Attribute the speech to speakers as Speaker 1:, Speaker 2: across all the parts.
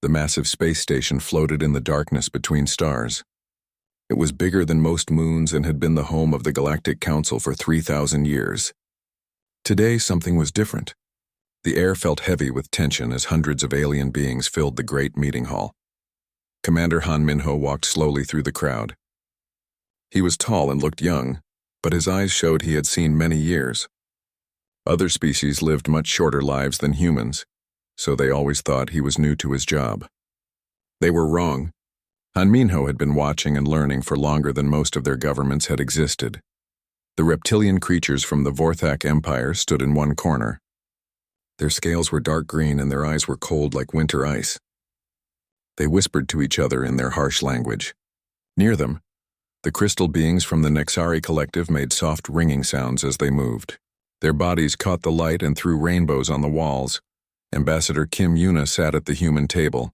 Speaker 1: The massive space station floated in the darkness between stars. It was bigger than most moons and had been the home of the Galactic Council for 3,000 years. Today, something was different. The air felt heavy with tension as hundreds of alien beings filled the great meeting hall. Commander Han Minho walked slowly through the crowd. He was tall and looked young, but his eyes showed he had seen many years. Other species lived much shorter lives than humans, so they always thought he was new to his job. They were wrong. Han Minho had been watching and learning for longer than most of their governments had existed. The reptilian creatures from the Vorthak Empire stood in one corner. Their scales were dark green and their eyes were cold like winter ice. They whispered to each other in their harsh language. Near them, the crystal beings from the Nexari collective made soft ringing sounds as they moved. Their bodies caught the light and threw rainbows on the walls. Ambassador Kim Yuna sat at the human table.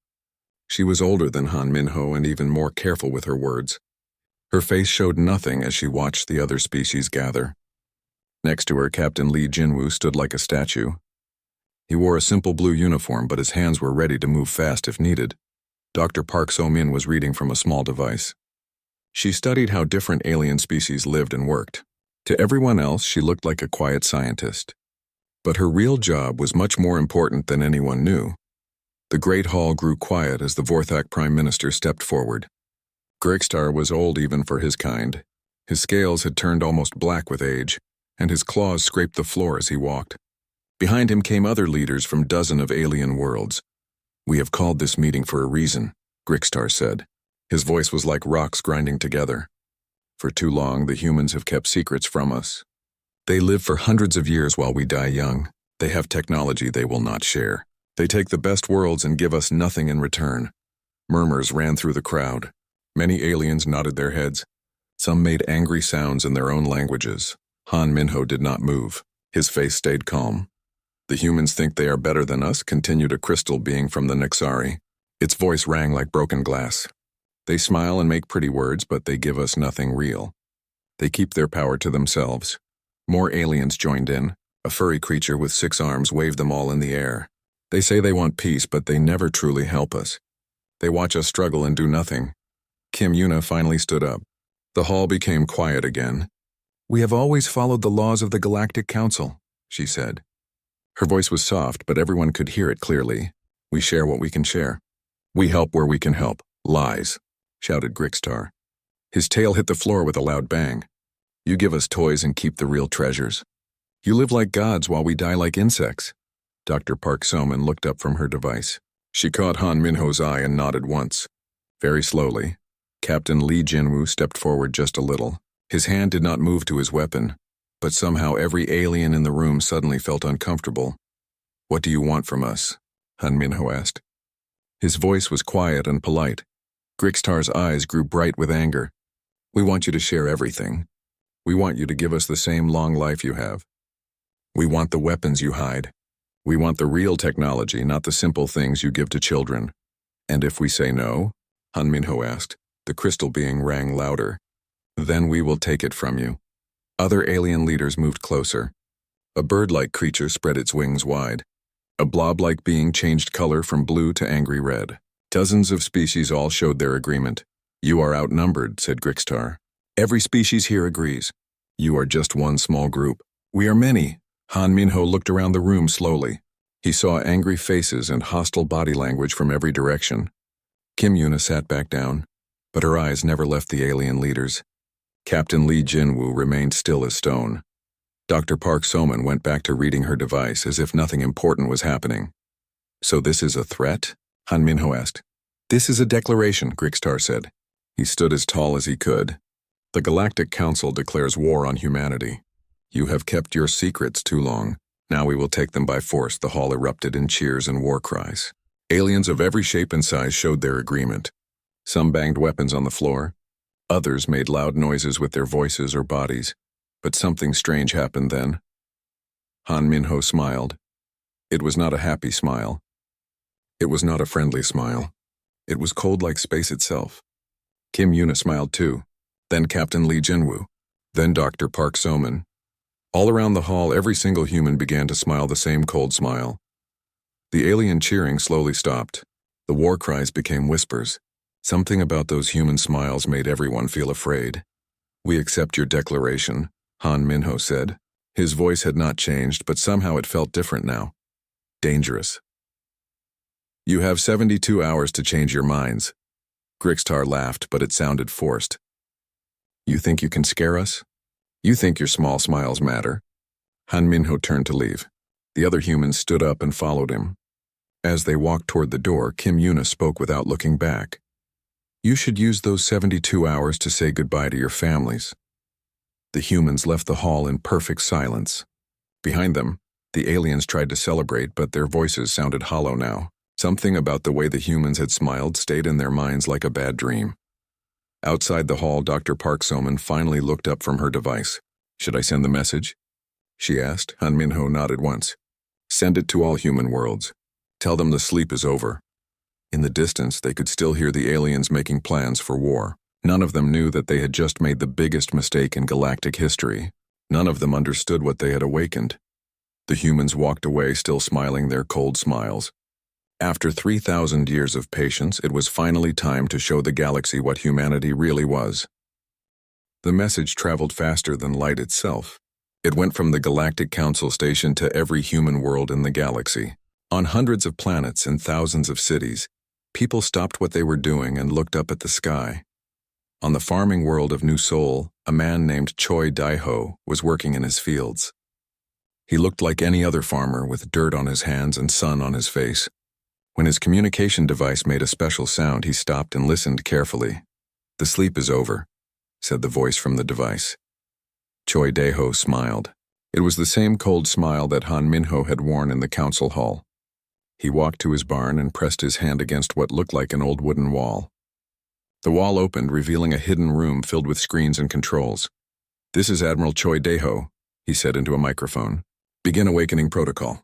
Speaker 1: She was older than Han Minho and even more careful with her words. Her face showed nothing as she watched the other species gather. Next to her, Captain Lee Jinwoo stood like a statue. He wore a simple blue uniform, but his hands were ready to move fast if needed. Dr. Park So-min was reading from a small device. She studied how different alien species lived and worked. To everyone else, she looked like a quiet scientist. But her real job was much more important than anyone knew. The great hall grew quiet as the Vorthak Prime Minister stepped forward. Grigstar was old even for his kind. His scales had turned almost black with age, and his claws scraped the floor as he walked. Behind him came other leaders from dozens of alien worlds. "We have called this meeting for a reason," Grigstar said. His voice was like rocks grinding together. "For too long, the humans have kept secrets from us. They live for hundreds of years while we die young. They have technology they will not share. They take the best worlds and give us nothing in return." Murmurs ran through the crowd. Many aliens nodded their heads. Some made angry sounds in their own languages. Han Minho did not move. His face stayed calm. "The humans think they are better than us," continued a crystal being from the Nexari. Its voice rang like broken glass. "They smile and make pretty words, but they give us nothing real. They keep their power to themselves." More aliens joined in. A furry creature with 6 arms waved them all in the air. "They say they want peace, but they never truly help us. They watch us struggle and do nothing." Kim Yuna finally stood up. The hall became quiet again. "We have always followed the laws of the Galactic Council," she said. Her voice was soft, but everyone could hear it clearly. "We share what we can share. We help where we can help. Lies," shouted Grigstar. His tail hit the floor with a loud bang. "You give us toys and keep the real treasures. You live like gods while we die like insects." Dr. Park So-min looked up from her device. She caught Han Minho's eye and nodded once. Very slowly, Captain Lee Jinwoo stepped forward just a little. His hand did not move to his weapon, but somehow every alien in the room suddenly felt uncomfortable. "What do you want from us?" Han Minho asked. His voice was quiet and polite. Grigstar's eyes grew bright with anger. "We want you to share everything. We want you to give us the same long life you have. We want the weapons you hide. We want the real technology, not the simple things you give to children." "And if we say no?" Han Minho asked. The crystal being rang louder. "Then we will take it from you." Other alien leaders moved closer. A bird-like creature spread its wings wide. A blob-like being changed color from blue to angry red. Dozens of species all showed their agreement. "You are outnumbered," said Grigstar. "Every species here agrees. You are just one small group. We are many." Han Minho looked around the room slowly. He saw angry faces and hostile body language from every direction. Kim Yuna sat back down, but her eyes never left the alien leaders. Captain Lee Jinwoo remained still as stone. Dr. Park So-min went back to reading her device as if nothing important was happening. "So this is a threat?" Han Minho asked. "This is a declaration," Grigstar said. He stood as tall as he could. "The Galactic Council declares war on humanity. You have kept your secrets too long. Now we will take them by force." The hall erupted in cheers and war cries. Aliens of every shape and size showed their agreement. Some banged weapons on the floor. Others made loud noises with their voices or bodies. But something strange happened then. Han Minho smiled. It was not a happy smile. It was not a friendly smile. It was cold like space itself. Kim Yuna smiled too. Then Captain Lee Jinwoo. Then Dr. Park So-min. All around the hall, every single human began to smile the same cold smile. The alien cheering slowly stopped. The war cries became whispers. Something about those human smiles made everyone feel afraid. "We accept your declaration," Han Minho said. His voice had not changed, but somehow it felt different now. Dangerous. "You have 72 hours to change your minds." Grixtar laughed, but it sounded forced. "You think you can scare us? You think your small smiles matter?" Han Minho turned to leave. The other humans stood up and followed him. As they walked toward the door, Kim Yuna spoke without looking back. "You should use those 72 hours to say goodbye to your families." The humans left the hall in perfect silence. Behind them, the aliens tried to celebrate, but their voices sounded hollow now. Something about the way the humans had smiled stayed in their minds like a bad dream. Outside the hall, Dr. Park Soman finally looked up from her device. "Should I send the message?" she asked. Han Minho nodded once. "Send it to all human worlds. Tell them the sleep is over." In the distance, they could still hear the aliens making plans for war. None of them knew that they had just made the biggest mistake in galactic history. None of them understood what they had awakened. The humans walked away, still smiling their cold smiles. After 3,000 years of patience, it was finally time to show the galaxy what humanity really was. The message traveled faster than light itself. It went from the Galactic Council station to every human world in the galaxy. On hundreds of planets and thousands of cities, people stopped what they were doing and looked up at the sky. On the farming world of New Seoul, a man named Choi Dai-ho was working in his fields. He looked like any other farmer with dirt on his hands and sun on his face. When his communication device made a special sound, he stopped and listened carefully. "The sleep is over," said the voice from the device. Choi Dai-ho smiled. It was the same cold smile that Han Minho had worn in the council hall. He walked to his barn and pressed his hand against what looked like an old wooden wall. The wall opened, revealing a hidden room filled with screens and controls. "This is Admiral Choi Dai-ho," he said into a microphone. "Begin awakening protocol.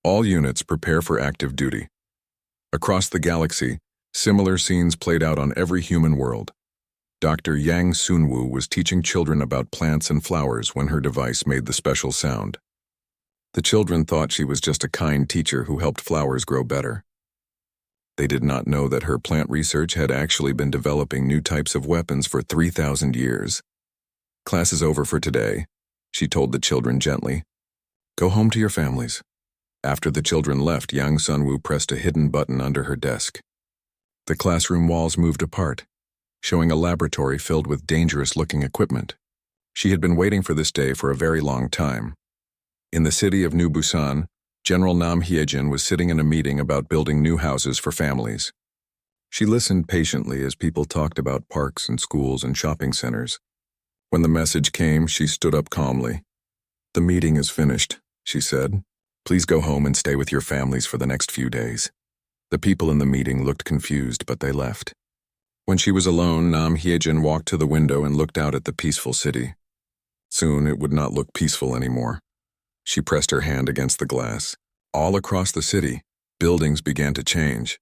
Speaker 1: All units prepare for active duty." Across the galaxy, similar scenes played out on every human world. Dr. Yang Sunwoo was teaching children about plants and flowers when her device made the special sound. The children thought she was just a kind teacher who helped flowers grow better. They did not know that her plant research had actually been developing new types of weapons for 3,000 years. "Class is over for today," she told the children gently. "Go home to your families." After the children left, Yang Sunwoo pressed a hidden button under her desk. The classroom walls moved apart, showing a laboratory filled with dangerous-looking equipment. She had been waiting for this day for a very long time. In the city of New Busan, General Nam Hyejin was sitting in a meeting about building new houses for families. She listened patiently as people talked about parks and schools and shopping centers. When the message came, she stood up calmly. "The meeting is finished," she said. "Please go home and stay with your families for the next few days." The people in the meeting looked confused, but they left. When she was alone, Nam Hyejin walked to the window and looked out at the peaceful city. Soon it would not look peaceful anymore. She pressed her hand against the glass. All across the city, buildings began to change.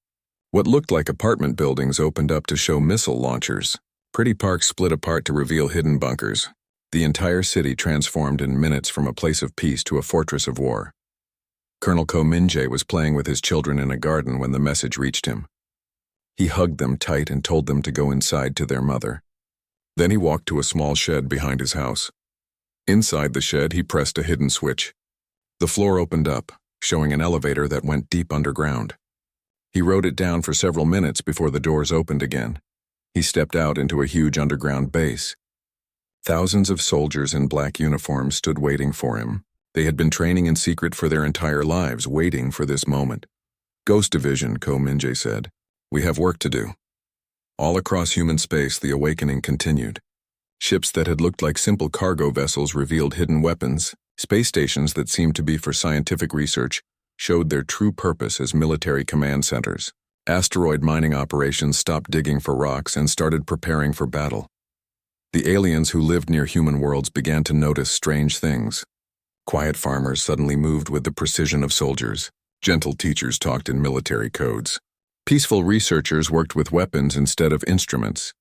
Speaker 1: What looked like apartment buildings opened up to show missile launchers. Pretty parks split apart to reveal hidden bunkers. The entire city transformed in minutes from a place of peace to a fortress of war. Colonel Ko Min-jae was playing with his children in a garden when the message reached him. He hugged them tight and told them to go inside to their mother. Then he walked to a small shed behind his house. Inside the shed, he pressed a hidden switch. The floor opened up, showing an elevator that went deep underground. He rode it down for several minutes before the doors opened again. He stepped out into a huge underground base. Thousands of soldiers in black uniforms stood waiting for him. They had been training in secret for their entire lives, waiting for this moment. "Ghost Division," Ko Min-jae said. "We have work to do." All across human space, the awakening continued. Ships that had looked like simple cargo vessels revealed hidden weapons. Space stations that seemed to be for scientific research showed their true purpose as military command centers. Asteroid mining operations stopped digging for rocks and started preparing for battle. The aliens who lived near human worlds began to notice strange things. Quiet farmers suddenly moved with the precision of soldiers. Gentle teachers talked in military codes. Peaceful researchers worked with weapons instead of instruments.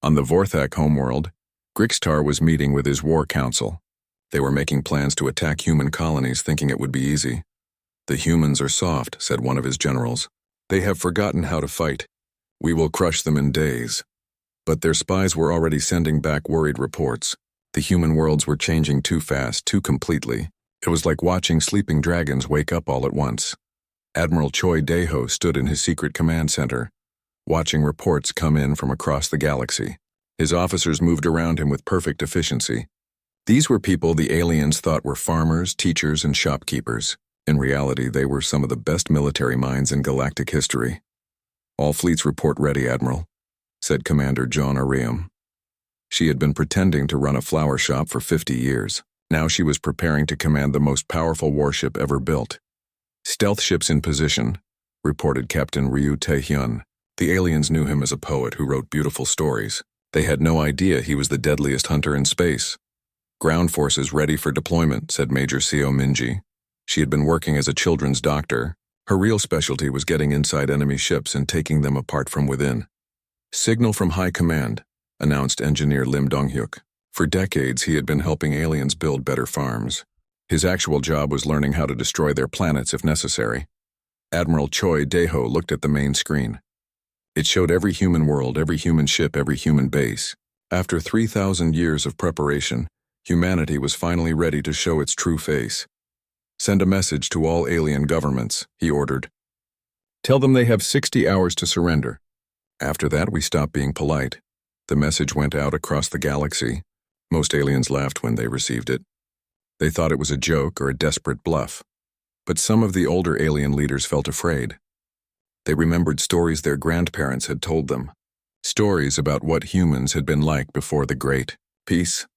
Speaker 1: On the Vorthak homeworld, Grixtar was meeting with his war council. They were making plans to attack human colonies, thinking it would be easy. "The humans are soft," said one of his generals. They have forgotten how to fight. We will crush them in days. But their spies were already sending back worried reports. The human worlds were changing too fast, too completely. It was like watching sleeping dragons wake up all at once. Admiral Choi Daeho stood in his secret command center, watching reports come in from across the galaxy. His officers moved around him with perfect efficiency. These were people the aliens thought were farmers, teachers, and shopkeepers. In reality, they were some of the best military minds in galactic history. "All fleets report ready, Admiral," said Commander John Ariam. She had been pretending to run a flower shop for 50 years. Now she was preparing to command the most powerful warship ever built. "Stealth ships in position," reported Captain Ryu Tae-hyun. The aliens knew him as a poet who wrote beautiful stories. They had no idea he was the deadliest hunter in space. "Ground forces ready for deployment," said Major Seo Minji. She had been working as a children's doctor. Her real specialty was getting inside enemy ships and taking them apart from within. "Signal from High Command," announced engineer Lim Dong-hyuk. For decades, he had been helping aliens build better farms. His actual job was learning how to destroy their planets if necessary. Admiral Choi Daeho looked at the main screen. It showed every human world, every human ship, every human base. After 3,000 years of preparation, humanity was finally ready to show its true face. "Send a message to all alien governments," he ordered. "Tell them they have 60 hours to surrender. After that, we stop being polite." The message went out across the galaxy. Most aliens laughed when they received it. They thought it was a joke or a desperate bluff. But some of the older alien leaders felt afraid. They remembered stories their grandparents had told them. Stories about what humans had been like before the Great Peace.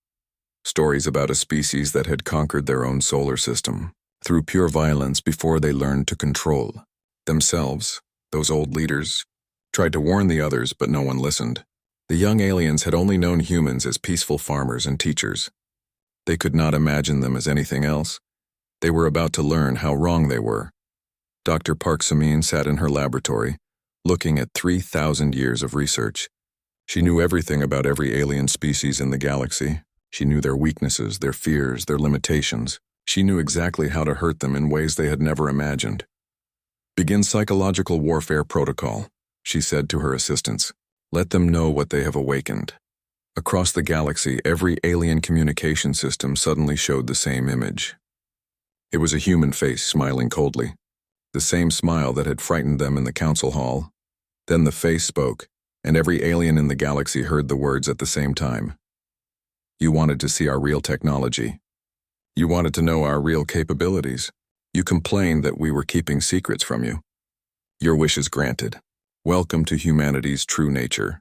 Speaker 1: Stories about a species that had conquered their own solar system through pure violence before they learned to control themselves. Those old leaders tried to warn the others, but no one listened. The young aliens had only known humans as peaceful farmers and teachers. They could not imagine them as anything else. They were about to learn how wrong they were. Dr. Park Samin sat in her laboratory, looking at 3,000 years of research. She knew everything about every alien species in the galaxy. She knew their weaknesses, their fears, their limitations. She knew exactly how to hurt them in ways they had never imagined. "Begin psychological warfare protocol," she said to her assistants. "Let them know what they have awakened." Across the galaxy, every alien communication system suddenly showed the same image. It was a human face smiling coldly, the same smile that had frightened them in the council hall. Then the face spoke, and every alien in the galaxy heard the words at the same time. "You wanted to see our real technology. You wanted to know our real capabilities. You complained that we were keeping secrets from you. Your wish is granted. Welcome to humanity's true nature."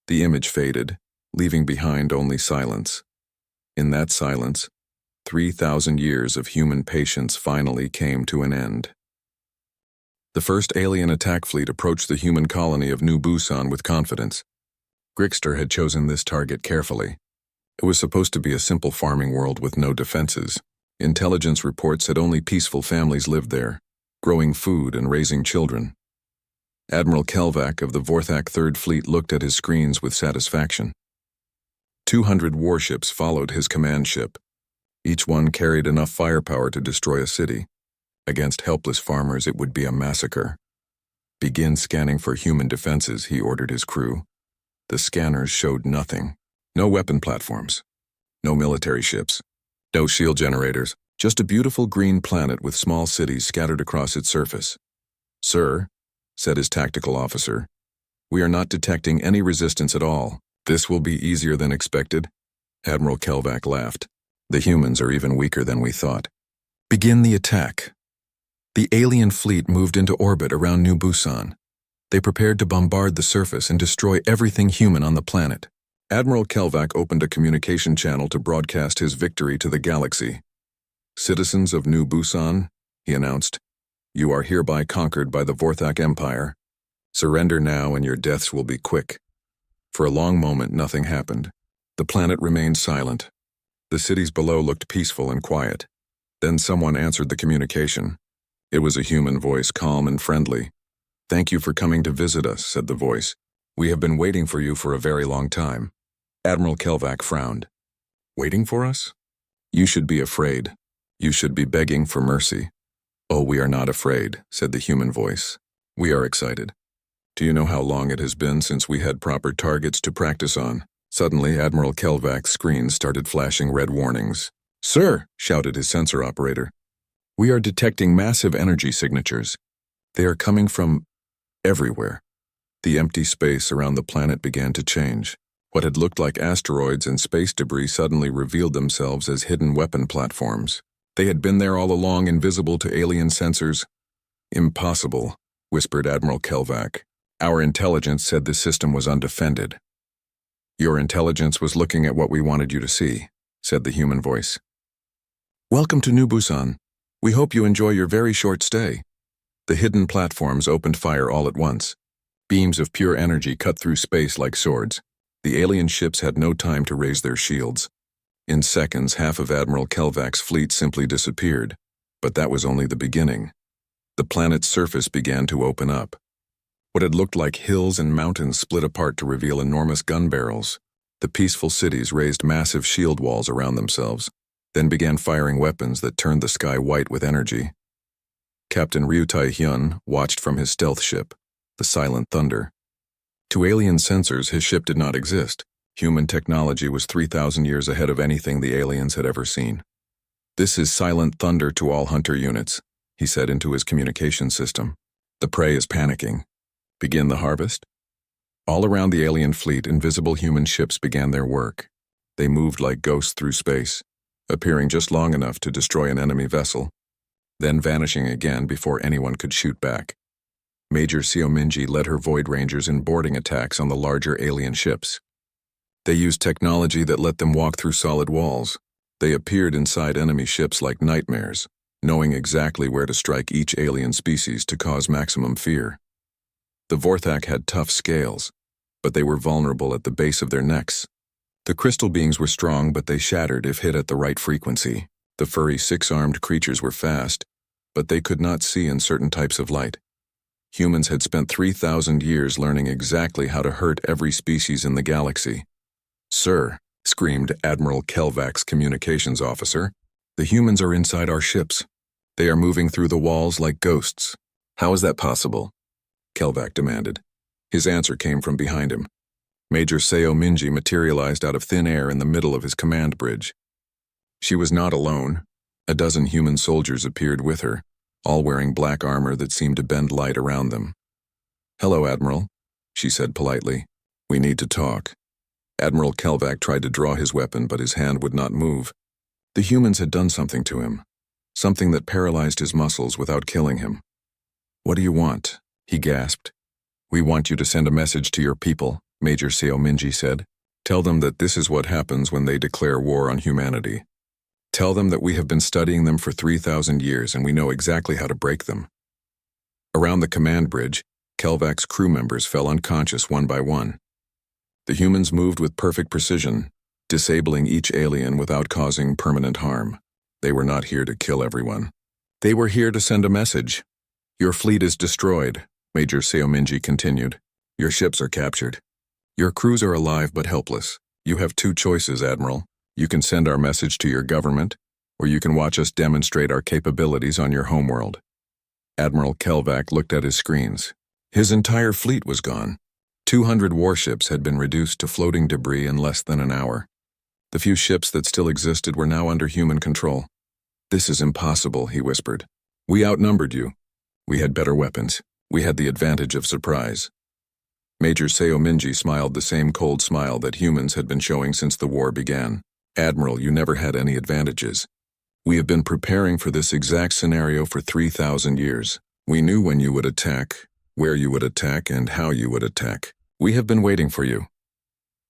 Speaker 1: The image faded, leaving behind only silence. In that silence, 3,000 years of human patience finally came to an end. The first alien attack fleet approached the human colony of New Busan with confidence. Grixter had chosen this target carefully. It was supposed to be a simple farming world with no defenses. Intelligence reports said only peaceful families lived there, growing food and raising children. Admiral Kelvak of the Vorthak Third Fleet looked at his screens with satisfaction. 200 warships followed his command ship. Each one carried enough firepower to destroy a city. Against helpless farmers, it would be a massacre. "Begin scanning for human defenses," he ordered his crew. The scanners showed nothing. No weapon platforms. No military ships. No shield generators. Just a beautiful green planet with small cities scattered across its surface. "Sir," said his tactical officer, "we are not detecting any resistance at all. This will be easier than expected." Admiral Kelvak laughed. "The humans are even weaker than we thought. Begin the attack." The alien fleet moved into orbit around New Busan. They prepared to bombard the surface and destroy everything human on the planet. Admiral Kelvak opened a communication channel to broadcast his victory to the galaxy. "Citizens of New Busan," he announced, "you are hereby conquered by the Vorthak Empire. Surrender now and your deaths will be quick." For a long moment, nothing happened. The planet remained silent. The cities below looked peaceful and quiet. Then someone answered the communication. It was a human voice, calm and friendly. "Thank you for coming to visit us," said the voice. "We have been waiting for you for a very long time." Admiral Kelvak frowned. "Waiting for us? You should be afraid. You should be begging for mercy." "Oh, we are not afraid," said the human voice. We are excited. Do you know how long it has been since we had proper targets to practice on? Suddenly, Admiral Kelvac's screen started flashing red warnings. Sir, shouted his sensor operator. We are detecting massive energy signatures. They are coming from everywhere. The empty space around the planet began to change. What had looked like asteroids and space debris suddenly revealed themselves as hidden weapon platforms. They had been there all along, invisible to alien sensors. Impossible, whispered Admiral Kelvac. Our intelligence said the system was undefended. Your intelligence was looking at what we wanted you to see, said the human voice. Welcome to New Busan. We hope you enjoy your very short stay. The hidden platforms opened fire all at once. Beams of pure energy cut through space like swords. The alien ships had no time to raise their shields. In seconds, half of Admiral Kelvac's fleet simply disappeared. But that was only the beginning. The planet's surface began to open up. What had looked like hills and mountains split apart to reveal enormous gun barrels. The peaceful cities raised massive shield walls around themselves, then began firing weapons that turned the sky white with energy. Captain Ryu Tai-hyun watched from his stealth ship, the Silent Thunder. To alien sensors, his ship did not exist. Human technology was 3,000 years ahead of anything the aliens had ever seen. This is Silent Thunder to all hunter units, he said into his communication system. The prey is panicking. Begin the harvest? All around the alien fleet, invisible human ships began their work. They moved like ghosts through space, appearing just long enough to destroy an enemy vessel, then vanishing again before anyone could shoot back. Major Seominji led her Void Rangers in boarding attacks on the larger alien ships. They used technology that let them walk through solid walls. They appeared inside enemy ships like nightmares, knowing exactly where to strike each alien species to cause maximum fear. The Vorthak had tough scales, but they were vulnerable at the base of their necks. The crystal beings were strong, but they shattered if hit at the right frequency. The furry six-armed creatures were fast, but they could not see in certain types of light. Humans had spent 3,000 years learning exactly how to hurt every species in the galaxy. Sir, screamed Admiral Kelvac's communications officer, the humans are inside our ships. They are moving through the walls like ghosts. How is that possible? Kelvac demanded. His answer came from behind him. Major Seominji materialized out of thin air in the middle of his command bridge. She was not alone. A dozen human soldiers appeared with her, all wearing black armor that seemed to bend light around them. Hello, Admiral, she said politely. We need to talk. Admiral Kelvac tried to draw his weapon, but his hand would not move. The humans had done something to him, something that paralyzed his muscles without killing him. What do you want? He gasped. We want you to send a message to your people, Major Seominji said. Tell them that this is what happens when they declare war on humanity. Tell them that we have been studying them for 3,000 years and we know exactly how to break them. Around the command bridge, Kelvac's crew members fell unconscious one by one. The humans moved with perfect precision, disabling each alien without causing permanent harm. They were not here to kill everyone. They were here to send a message. Your fleet is destroyed, Major Seominji continued. Your ships are captured. Your crews are alive but helpless. You have two choices, Admiral. You can send our message to your government, or you can watch us demonstrate our capabilities on your homeworld. Admiral Kelvac looked at his screens. His entire fleet was gone. 200 warships had been reduced to floating debris in less than an hour. The few ships that still existed were now under human control. This is impossible, he whispered. We outnumbered you. We had better weapons. We had the advantage of surprise. Major Seominji smiled the same cold smile that humans had been showing since the war began. Admiral, you never had any advantages. We have been preparing for this exact scenario for 3,000 years. We knew when you would attack, where you would attack, and how you would attack. We have been waiting for you.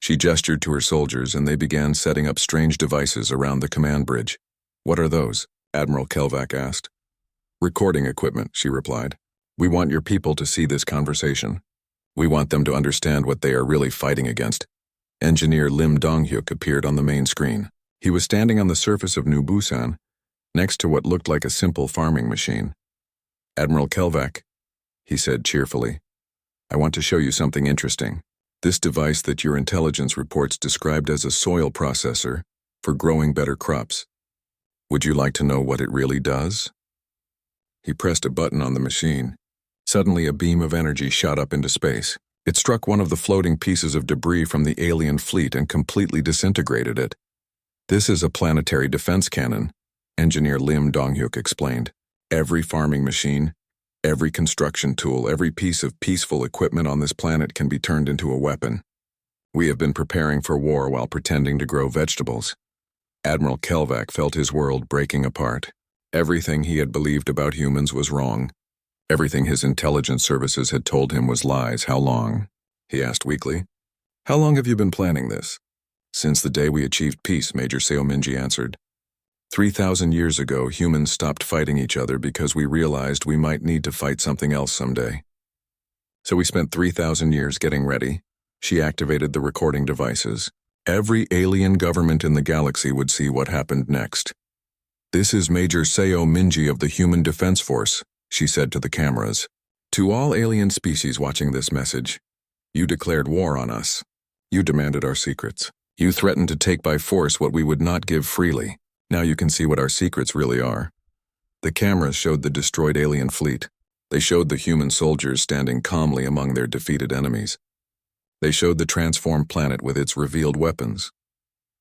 Speaker 1: She gestured to her soldiers and they began setting up strange devices around the command bridge. What are those? Admiral Kelvac asked. Recording equipment, she replied. We want your people to see this conversation. We want them to understand what they are really fighting against. Engineer Lim Donghyuk appeared on the main screen. He was standing on the surface of New Busan, next to what looked like a simple farming machine. Admiral Kelvac, he said cheerfully, I want to show you something interesting. This device that your intelligence reports described as a soil processor for growing better crops. Would you like to know what it really does? He pressed a button on the machine. Suddenly, a beam of energy shot up into space. It struck one of the floating pieces of debris from the alien fleet and completely disintegrated it. "This is a planetary defense cannon," engineer Lim Donghyuk explained. "Every farming machine, every construction tool, every piece of peaceful equipment on this planet can be turned into a weapon. We have been preparing for war while pretending to grow vegetables." Admiral Kelvak felt his world breaking apart. Everything he had believed about humans was wrong. Everything his intelligence services had told him was lies. "How long?" he asked weakly. "How long have you been planning this?" "Since the day we achieved peace," Major Seominji answered. 3,000 years ago, humans stopped fighting each other because we realized we might need to fight something else someday. So we spent 3,000 years getting ready. She activated the recording devices. Every alien government in the galaxy would see what happened next. "This is Major Seominji of the Human Defense Force," she said to the cameras. "To all alien species watching this message, you declared war on us. You demanded our secrets. You threatened to take by force what we would not give freely. Now you can see what our secrets really are." The cameras showed the destroyed alien fleet. They showed the human soldiers standing calmly among their defeated enemies. They showed the transformed planet with its revealed weapons.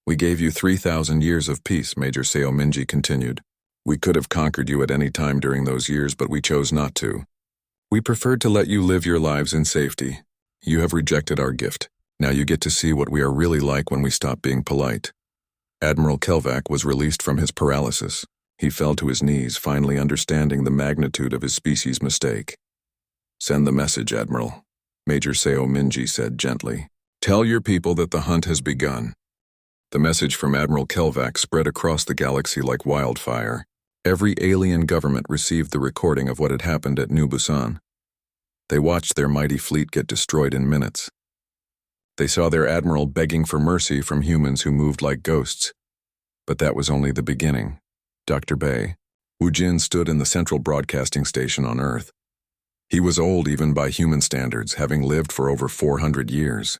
Speaker 1: "We gave you 3,000 years of peace," Major Seominji continued. "We could have conquered you at any time during those years, but we chose not to. We preferred to let you live your lives in safety. You have rejected our gift. Now you get to see what we are really like when we stop being polite." Admiral Kelvak was released from his paralysis. He fell to his knees, finally understanding the magnitude of his species' mistake. "Send the message, Admiral," Major Seominji said gently. "Tell your people that the hunt has begun." The message from Admiral Kelvak spread across the galaxy like wildfire. Every alien government received the recording of what had happened at New Busan. They watched their mighty fleet get destroyed in minutes. They saw their admiral begging for mercy from humans who moved like ghosts. But that was only the beginning. Dr. Bei, Wu Jin, stood in the central broadcasting station on Earth. He was old even by human standards, having lived for over 400 years.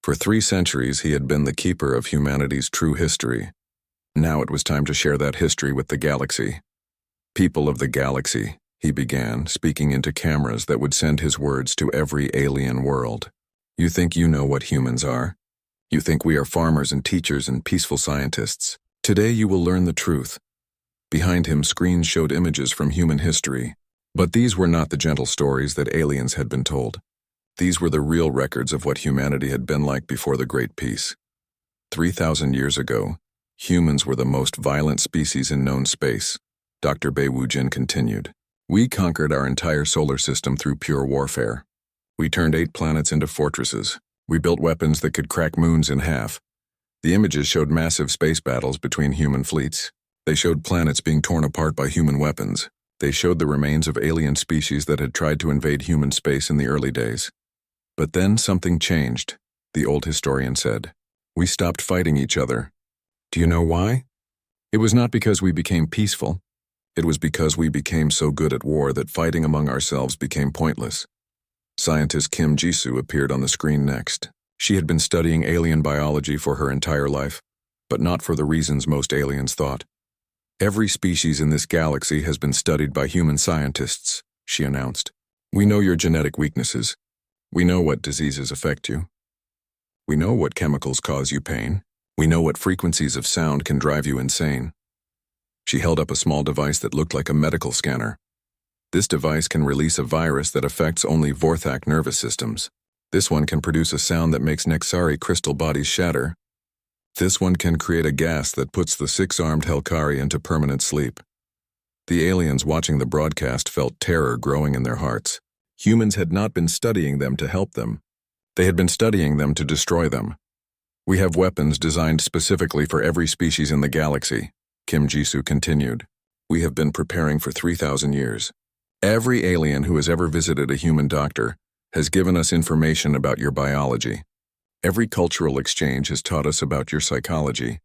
Speaker 1: For 3 centuries, he had been the keeper of humanity's true history. Now it was time to share that history with the galaxy. "People of the galaxy," he began, speaking into cameras that would send his words to every alien world. "You think you know what humans are? You think we are farmers and teachers and peaceful scientists. Today you will learn the truth." Behind him, screens showed images from human history. But these were not the gentle stories that aliens had been told. These were the real records of what humanity had been like before the Great Peace. 3,000 years ago, humans were the most violent species in known space. Dr. Bei Wujin continued. "We conquered our entire solar system through pure warfare. We turned 8 planets into fortresses. We built weapons that could crack moons in half. The images showed massive space battles between human fleets. They showed planets being torn apart by human weapons. They showed the remains of alien species that had tried to invade human space in the early days. But then something changed," the old historian said. "We stopped fighting each other. Do you know why? It was not because we became peaceful. It was because we became so good at war that fighting among ourselves became pointless." Scientist Kim Jisoo appeared on the screen next. She had been studying alien biology for her entire life, but not for the reasons most aliens thought. "Every species in this galaxy has been studied by human scientists," she announced. "We know your genetic weaknesses. We know what diseases affect you. We know what chemicals cause you pain. We know what frequencies of sound can drive you insane." She held up a small device that looked like a medical scanner. "This device can release a virus that affects only Vorthak nervous systems. This one can produce a sound that makes Nexari crystal bodies shatter. This one can create a gas that puts the 6-armed Helkari into permanent sleep." The aliens watching the broadcast felt terror growing in their hearts. Humans had not been studying them to help them. They had been studying them to destroy them. "We have weapons designed specifically for every species in the galaxy," Kim Jisoo continued. "We have been preparing for 3,000 years. Every alien who has ever visited a human doctor has given us information about your biology. Every cultural exchange has taught us about your psychology.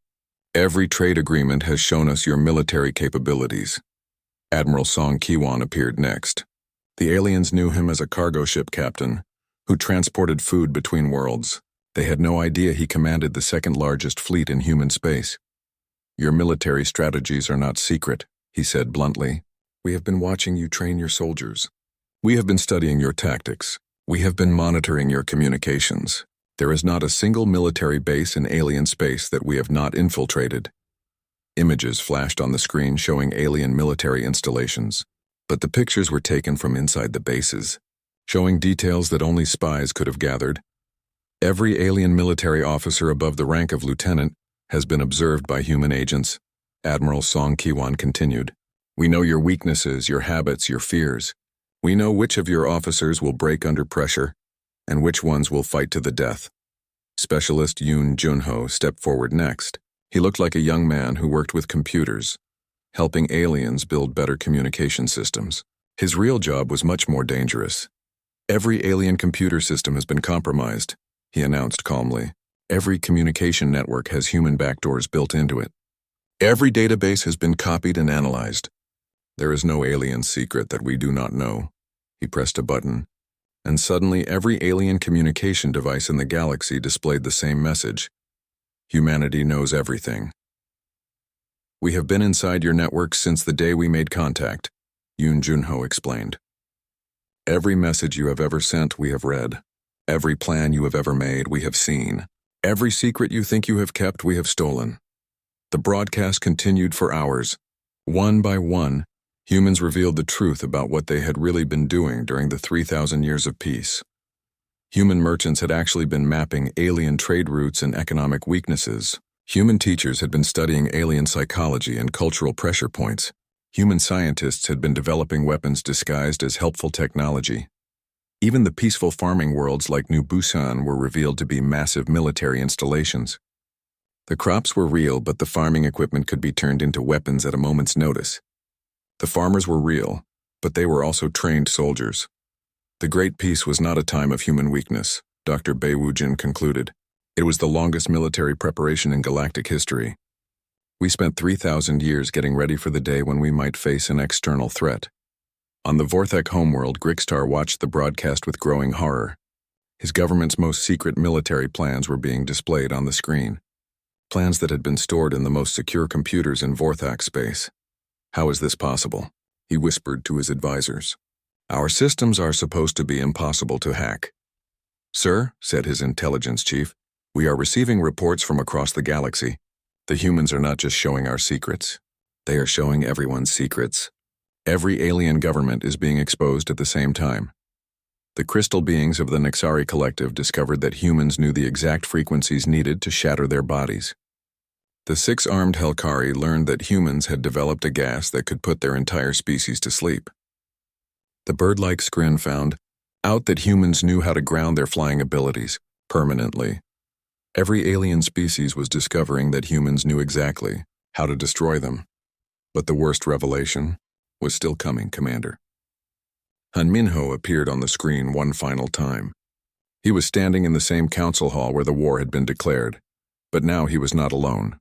Speaker 1: Every trade agreement has shown us your military capabilities." Admiral Song Ki-won appeared next. The aliens knew him as a cargo ship captain who transported food between worlds. They had no idea he commanded the 2nd-largest fleet in human space. "Your military strategies are not secret," he said bluntly. "We have been watching you train your soldiers. We have been studying your tactics. We have been monitoring your communications. There is not a single military base in alien space that we have not infiltrated. Images flashed on the screen showing alien military installations, but the pictures were taken from inside the bases, showing details that only spies could have gathered. Every alien military officer above the rank of lieutenant has been observed by human agents, Admiral Song Ki-wan continued. We know your weaknesses, your habits, your fears. We know which of your officers will break under pressure and which ones will fight to the death. Specialist Yoon Junho stepped forward next. He looked like a young man who worked with computers, helping aliens build better communication systems. His real job was much more dangerous. Every alien computer system has been compromised, he announced calmly. Every communication network has human backdoors built into it. Every database has been copied and analyzed. There is no alien secret that we do not know. He pressed a button, and suddenly every alien communication device in the galaxy displayed the same message. Humanity knows everything. We have been inside your network since the day we made contact, Yoon Junho explained. Every message you have ever sent, we have read. Every plan you have ever made, we have seen. Every secret you think you have kept, we have stolen. The broadcast continued for hours. One by one, humans revealed the truth about what they had really been doing during the 3,000 years of peace. Human merchants had actually been mapping alien trade routes and economic weaknesses. Human teachers had been studying alien psychology and cultural pressure points. Human scientists had been developing weapons disguised as helpful technology. Even the peaceful farming worlds like New Busan were revealed to be massive military installations. The crops were real, but the farming equipment could be turned into weapons at a moment's notice. The farmers were real, but they were also trained soldiers. The Great Peace was not a time of human weakness, Dr. Bae Woo-jin concluded. It was the longest military preparation in galactic history. We spent 3,000 years getting ready for the day when we might face an external threat. On the Vorthek homeworld, Grigstar watched the broadcast with growing horror. His government's most secret military plans were being displayed on the screen. Plans that had been stored in the most secure computers in Vorthak space. How is this possible? He whispered to his advisors. Our systems are supposed to be impossible to hack. Sir, said his intelligence chief, we are receiving reports from across the galaxy. The humans are not just showing our secrets. They are showing everyone's secrets. Every alien government is being exposed at the same time. The crystal beings of the Nexari Collective discovered that humans knew the exact frequencies needed to shatter their bodies. The 6-armed Helkari learned that humans had developed a gas that could put their entire species to sleep. The bird-like Skrin found out that humans knew how to ground their flying abilities permanently. Every alien species was discovering that humans knew exactly how to destroy them. But the worst revelation was still coming, Commander. Han Minho appeared on the screen one final time. He was standing in the same council hall where the war had been declared, but now he was not alone.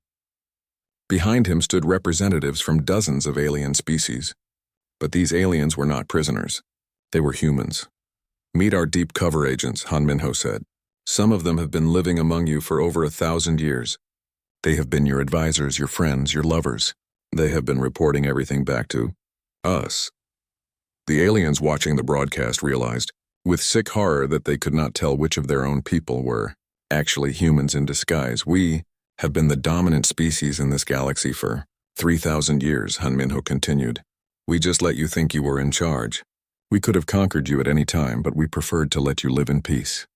Speaker 1: Behind him stood representatives from dozens of alien species. But these aliens were not prisoners. They were humans. Meet our deep cover agents, Han Minho said. Some of them have been living among you for over 1,000 years. They have been your advisors, your friends, your lovers. They have been reporting everything back to us. The aliens watching the broadcast realized, with sick horror, that they could not tell which of their own people were actually humans in disguise. We have been the dominant species in this galaxy for 3,000 years, Han Minho continued. We just let you think you were in charge. We could have conquered you at any time, but we preferred to let you live in peace.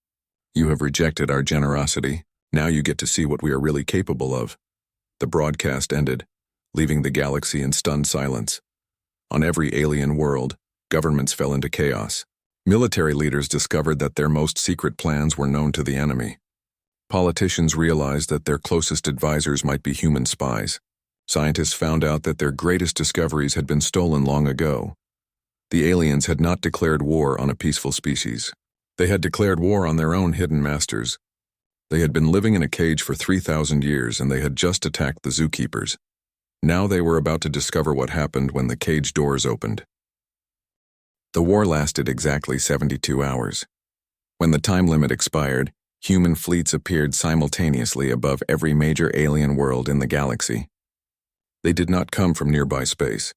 Speaker 1: You have rejected our generosity. Now you get to see what we are really capable of. The broadcast ended, leaving the galaxy in stunned silence. On every alien world, governments fell into chaos. Military leaders discovered that their most secret plans were known to the enemy. Politicians realized that their closest advisors might be human spies. Scientists found out that their greatest discoveries had been stolen long ago. The aliens had not declared war on a peaceful species. They had declared war on their own hidden masters. They had been living in a cage for 3,000 years, and they had just attacked the zookeepers. Now they were about to discover what happened when the cage doors opened. The war lasted exactly 72 hours. When the time limit expired, human fleets appeared simultaneously above every major alien world in the galaxy. They did not come from nearby space.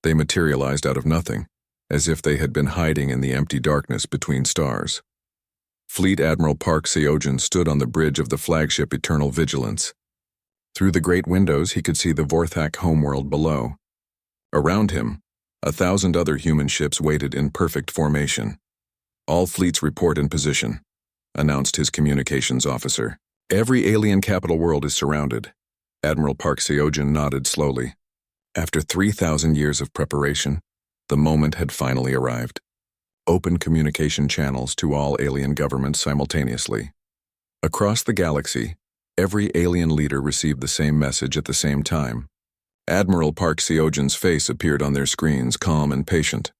Speaker 1: They materialized out of nothing. as if they had been hiding in the empty darkness between stars. Fleet Admiral Park Seojin stood on the bridge of the flagship Eternal Vigilance. Through the great windows, he could see the Vorthak homeworld below. Around him, 1,000 other human ships waited in perfect formation. "All fleets report in position," announced his communications officer. "Every alien capital world is surrounded." Admiral Park Seojin nodded slowly. After 3,000 years of preparation, the moment had finally arrived. Open communication channels to all alien governments simultaneously. Across the galaxy, every alien leader received the same message at the same time. Admiral Park Seojin's face appeared on their screens, calm and patient.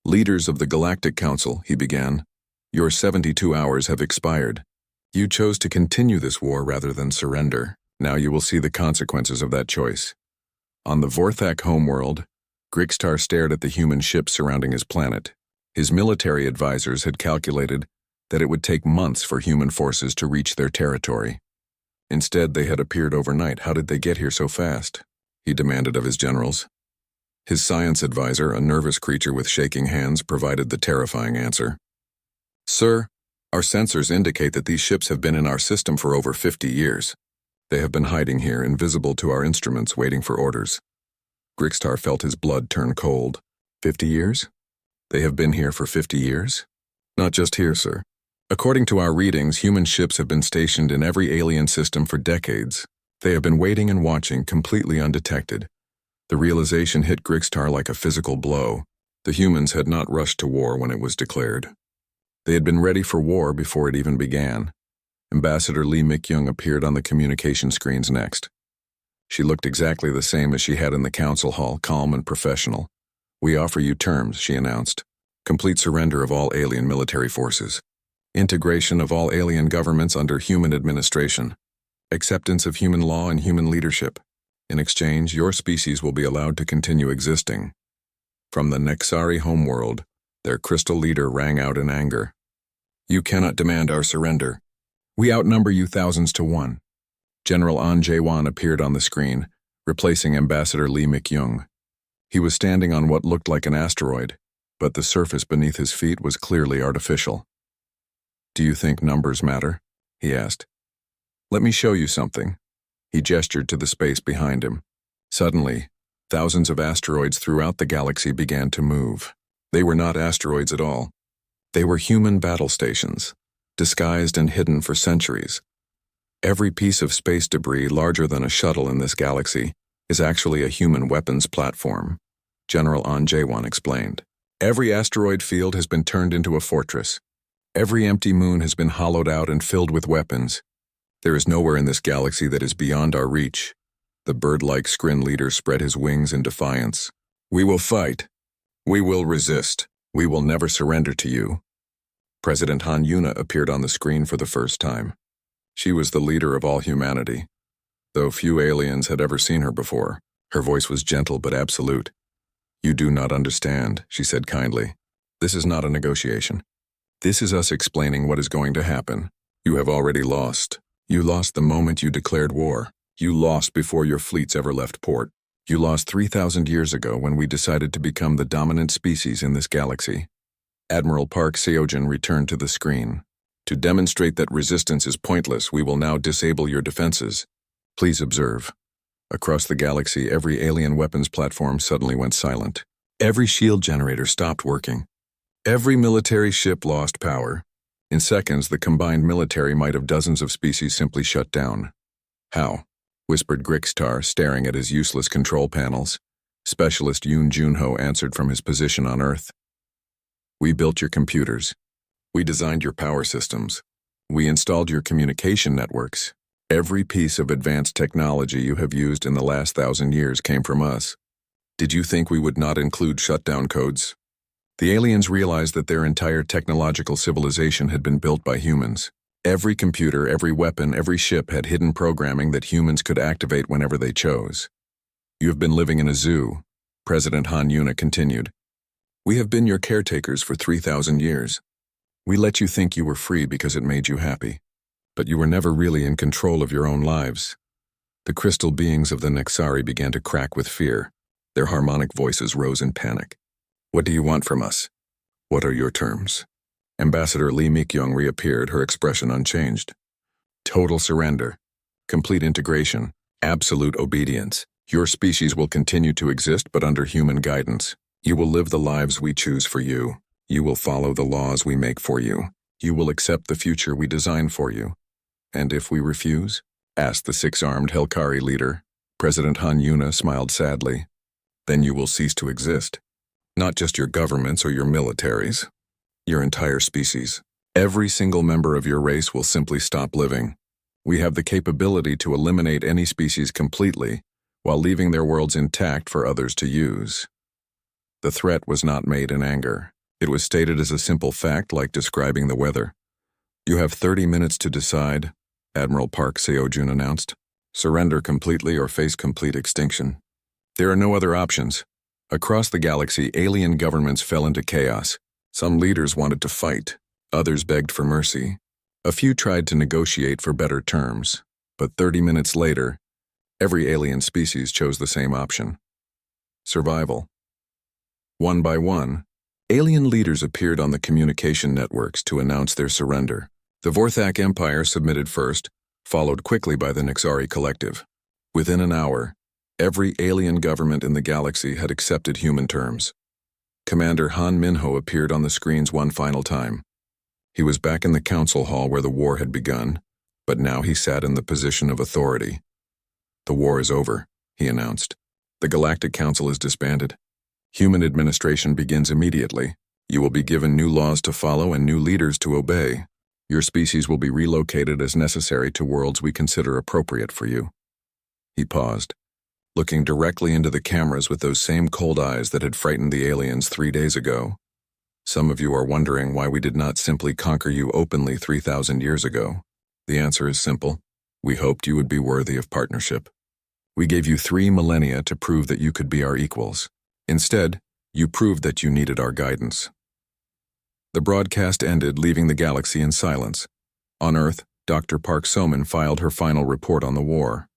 Speaker 1: "Leaders of the Galactic Council," he began, "your 72 hours have expired. You chose to continue this war rather than surrender. Now you will see the consequences of that choice." On the Vorthak homeworld, Grixtar stared at the human ships surrounding his planet. His military advisors had calculated that it would take months for human forces to reach their territory. Instead, they had appeared overnight. How did they get here so fast? He demanded of his generals. His science advisor, a nervous creature with shaking hands, provided the terrifying answer. "Sir, our sensors indicate that these ships have been in our system for over 50 years. They have been hiding here, invisible to our instruments, waiting for orders." Grixtar felt his blood turn cold. 50 years? They have been here for 50 years? "Not just here, sir. According to our readings, human ships have been stationed in every alien system for decades. They have been waiting and watching, completely undetected." The realization hit Grixtar like a physical blow. The humans had not rushed to war when it was declared. They had been ready for war before it even began. Ambassador Lee Mik-young appeared on the communication screens next. She looked exactly the same as she had in the council hall, calm and professional. "We offer you terms," she announced. "Complete surrender of all alien military forces. Integration of all alien governments under human administration. Acceptance of human law and human leadership. In exchange, your species will be allowed to continue existing." From the Nexari homeworld, their crystal leader rang out in anger. "You cannot demand our surrender. We outnumber you thousands to one." General An Jae-won appeared on the screen, replacing Ambassador Lee Mik-young. He was standing on what looked like an asteroid, but the surface beneath his feet was clearly artificial. "Do you think numbers matter?" he asked. "Let me show you something." He gestured to the space behind him. Suddenly, thousands of asteroids throughout the galaxy began to move. They were not asteroids at all. They were human battle stations, disguised and hidden for centuries. Every piece of space debris larger than a shuttle in this galaxy is actually a human weapons platform, General An Jae-won explained. "Every asteroid field has been turned into a fortress. Every empty moon has been hollowed out and filled with weapons. There is nowhere in this galaxy that is beyond our reach." The bird-like Skrin leader spread his wings in defiance. "We will fight. We will resist. We will never surrender to you." President Han Yuna appeared on the screen for the first time. She was the leader of all humanity. Though few aliens had ever seen her before, her voice was gentle but absolute. "You do not understand," she said kindly. "This is not a negotiation. This is us explaining what is going to happen. You have already lost. You lost the moment you declared war. You lost before your fleets ever left port. You lost 3,000 years ago when we decided to become the dominant species in this galaxy." Admiral Park Seojin returned to the screen. "To demonstrate that resistance is pointless, we will now disable your defenses. Please observe." Across the galaxy, every alien weapons platform suddenly went silent. Every shield generator stopped working. Every military ship lost power. In seconds, the combined military might of dozens of species simply shut down. "How?" whispered Grixtar, staring at his useless control panels. Specialist Yoon Junho answered from his position on Earth. "We built your computers. We designed your power systems. We installed your communication networks. Every piece of advanced technology you have used in the last 1,000 years came from us. Did you think we would not include shutdown codes?" The aliens realized that their entire technological civilization had been built by humans. Every computer, every weapon, every ship had hidden programming that humans could activate whenever they chose. "You have been living in a zoo," President Han Yuna continued. "We have been your caretakers for 3,000 years. We let you think you were free because it made you happy. But you were never really in control of your own lives." The crystal beings of the Nexari began to crack with fear. Their harmonic voices rose in panic. What do you want from us? What are your terms? Ambassador Lee Mikyung reappeared, her expression unchanged. Total surrender. Complete integration. Absolute obedience. Your species will continue to exist, but under human guidance. You will live the lives we choose for you. You will follow the laws we make for you. You will accept the future we design for you. And if we refuse? Asked the six-armed Helkari leader. President Han Yuna smiled sadly. Then you will cease to exist. Not just your governments or your militaries. Your entire species. Every single member of your race will simply stop living. We have the capability to eliminate any species completely, while leaving their worlds intact for others to use. The threat was not made in anger. It was stated as a simple fact, like describing the weather. You have 30 minutes to decide, Admiral Park Seo-jun announced. Surrender completely or face complete extinction. There are no other options. Across the galaxy, alien governments fell into chaos. Some leaders wanted to fight. Others begged for mercy. A few tried to negotiate for better terms. But 30 minutes later, every alien species chose the same option. Survival. One by one, alien leaders appeared on the communication networks to announce their surrender. The Vorthak Empire submitted first, followed quickly by the Nixari Collective. Within an hour, every alien government in the galaxy had accepted human terms. Commander Han Minho appeared on the screens one final time. He was back in the council hall where the war had begun, but now he sat in the position of authority. The war is over, he announced. The Galactic Council is disbanded. Human administration begins immediately. You will be given new laws to follow and new leaders to obey. Your species will be relocated as necessary to worlds we consider appropriate for you. He paused, looking directly into the cameras with those same cold eyes that had frightened the aliens 3 days ago. Some of you are wondering why we did not simply conquer you openly 3,000 years ago. The answer is simple. We hoped you would be worthy of partnership. We gave you 3 millennia to prove that you could be our equals. Instead, you proved that you needed our guidance. The broadcast ended, leaving the galaxy in silence. On Earth, Dr. Park Soman filed her final report on the war.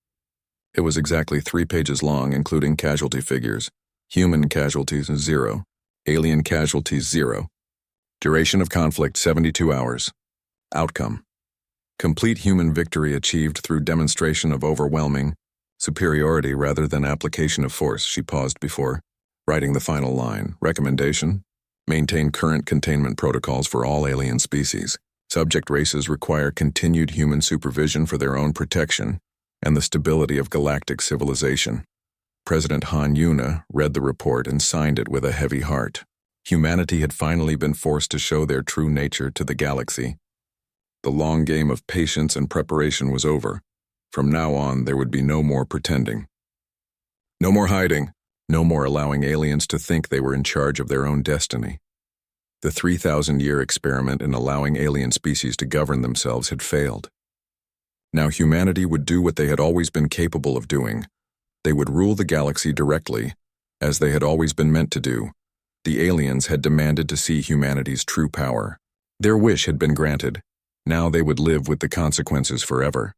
Speaker 1: It was exactly 3 pages long, including casualty figures. Human casualties, 0. Alien casualties, 0. Duration of conflict, 72 hours. Outcome. Complete human victory achieved through demonstration of overwhelming superiority rather than application of force. She paused before writing the final line. Recommendation: maintain current containment protocols for all alien species. Subject races require continued human supervision for their own protection and the stability of galactic civilization. President Han Yuna read the report and signed it with a heavy heart. Humanity had finally been forced to show their true nature to the galaxy. The long game of patience and preparation was over. From now on, there would be no more pretending. No more hiding. No more allowing aliens to think they were in charge of their own destiny. The 3,000-year experiment in allowing alien species to govern themselves had failed. Now humanity would do what they had always been capable of doing. They would rule the galaxy directly, as they had always been meant to do. The aliens had demanded to see humanity's true power. Their wish had been granted. Now they would live with the consequences forever.